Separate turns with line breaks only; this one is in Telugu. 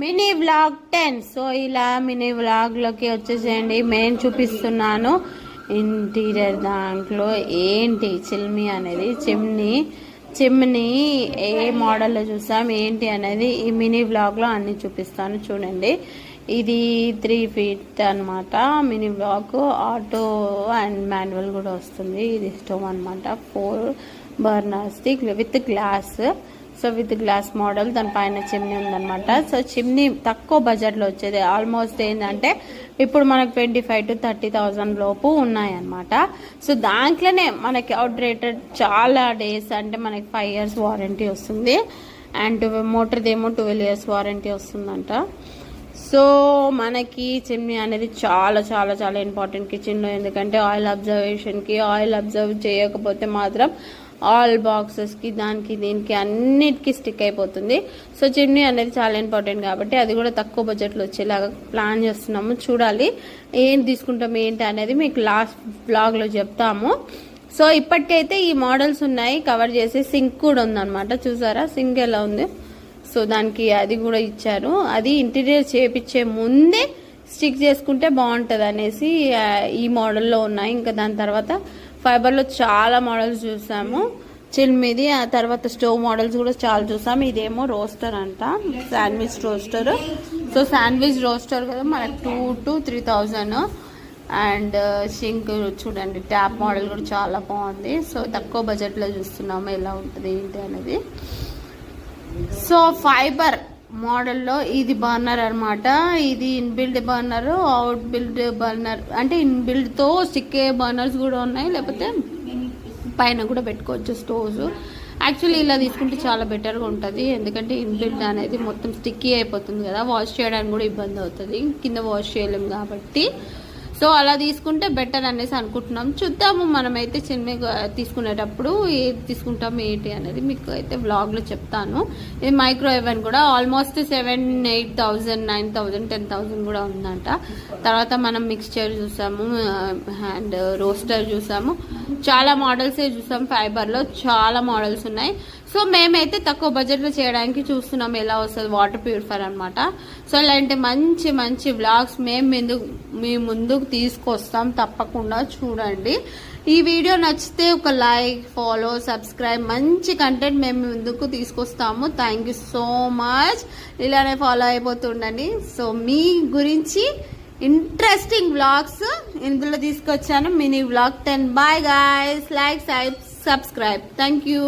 Mini vlog 10. సో ఇలా మినీ వ్లాగ్లోకి వచ్చేసేయండి. మెయిన్ చూపిస్తున్నాను ఇంటీరియర్ దాంట్లో ఏంటి చిమ్నీ అనేది చిమ్నీ ఏ మోడల్లో చూసాం ఏంటి అనేది ఈ మినీ వ్లాగ్లో అన్ని చూపిస్తాను చూడండి. ఇది 3 feet అనమాట. Mini vlog auto and manual కూడా వస్తుంది. ఇది స్టవ్ అనమాట. 4 burners with glass. So with glass model, దానిపైన చిమ్నీ ఉందన్నమాట. సో చిమ్నీ తక్కువ బడ్జెట్లో వచ్చేది. ఆల్మోస్ట్ ఏంటంటే ఇప్పుడు మనకు 25,000 to 30,000 లోపు ఉన్నాయన్నమాట. సో దాంట్లోనే మనకి అవుట్ రేటెడ్ చాలా డేస్, అంటే మనకి 5 years వారంటీ వస్తుంది. అండ్ మోటార్దేమో 12 years వారంటీ వస్తుందంట. సో మనకి చిమ్నీ అనేది చాలా చాలా చాలా ఇంపార్టెంట్ కిచెన్లో. ఎందుకంటే ఆయిల్ అబ్జర్వేషన్కి, ఆయిల్ అబ్జర్వ్ చేయకపోతే మాత్రం ఆల్ బాక్సెస్కి దానికి దీనికి అన్నిటికీ స్టిక్ అయిపోతుంది. సో చిమ్నీ అనేది చాలా ఇంపార్టెంట్ కాబట్టి అది కూడా తక్కువ బడ్జెట్లో వచ్చేలాగా ప్లాన్ చేస్తున్నాము. చూడాలి ఏం తీసుకుంటాం ఏంటి అనేది మీకు లాస్ట్ బ్లాగ్లో చెప్తాము. సో ఇప్పటికైతే ఈ మోడల్స్ ఉన్నాయి కవర్ చేసి. సింక్ కూడా ఉందన్నమాట. చూసారా సింక్ ఎలా ఉంది. సో దానికి అది కూడా ఇచ్చారు. అది ఇంటీరియర్ చేపించే ముందే స్టిక్ చేసుకుంటే బాగుంటుంది అనేసి ఈ మోడల్లో ఉన్నాయి. ఇంకా దాని తర్వాత ఫైబర్లో చాలా మోడల్స్ చూసాము చిమ్నీది. ఆ తర్వాత స్టవ్ మోడల్స్ కూడా చాలా చూసాము. ఇదేమో రోస్టర్ అంట, sandwich roster. So sandwich roster కదా మనకు 2,000 to 3,000. అండ్ సింక్ చూడండి, ట్యాప్ మోడల్ కూడా చాలా బాగుంది. సో తక్కువ బడ్జెట్లో చూస్తున్నాము ఎలా ఉంటుంది ఏంటి అనేది. సో ఫైబర్ మోడల్లో ఇది బర్నర్ అనమాట. ఇది inbuilt burner, out build burner. అంటే ఇన్బిల్డ్తో స్టిక్ అయ్యే బర్నర్స్ కూడా ఉన్నాయి, లేకపోతే పైన కూడా పెట్టుకోవచ్చు స్టోవ్స్. యాక్చువల్లీ ఇలా తీసుకుంటే చాలా బెటర్గా ఉంటుంది. ఎందుకంటే ఇన్బిల్డ్ అనేది మొత్తం స్టిక్కీ అయిపోతుంది కదా, వాష్ చేయడానికి కూడా ఇబ్బంది అవుతుంది, కింద వాష్ చేయలేము కాబట్టి. సో అలా తీసుకుంటే బెటర్ అనేసి అనుకుంటున్నాం. చూద్దాము మనమైతే చిమ్నీ తీసుకునేటప్పుడు ఏది తీసుకుంటాము ఏంటి అనేది మీకు అయితే వ్లాగ్లో చెప్తాను. ఇది మైక్రోవేవ్ అని కూడా ఆల్మోస్ట్ 7,000, 8,000, 9,000, 10,000 కూడా ఉందంట. తర్వాత మనం మిక్స్చర్ చూసాము అండ్ రోస్టర్ చూసాము. చాలా మోడల్సే చూసాము. ఫైబర్లో చాలా మోడల్స్ ఉన్నాయి. సో మేమైతే తక్కువ బడ్జెట్లో చేయడానికి చూస్తున్నాం. ఎలా వస్తుంది వాటర్ ప్యూరిఫైర్ అనమాట. సో ఇలాంటి మంచి మంచి వ్లాగ్స్ మీ ముందుకు తీసుకొస్తాం. తప్పకుండా చూడండి. ఈ వీడియో నచ్చితే ఒక లైక్, ఫాలో, సబ్స్క్రైబ్. మంచి కంటెంట్ మేము ముందుకు తీసుకొస్తాము. Thank you so much. ఇలానే ఫాలో అయిపోతుండండి. సో మీ గురించి ఇంట్రెస్టింగ్ వ్లాగ్స్ ఇందులో తీసుకొచ్చాను. Mini vlog 10. Bye guys. Like, subscribe. Thank you.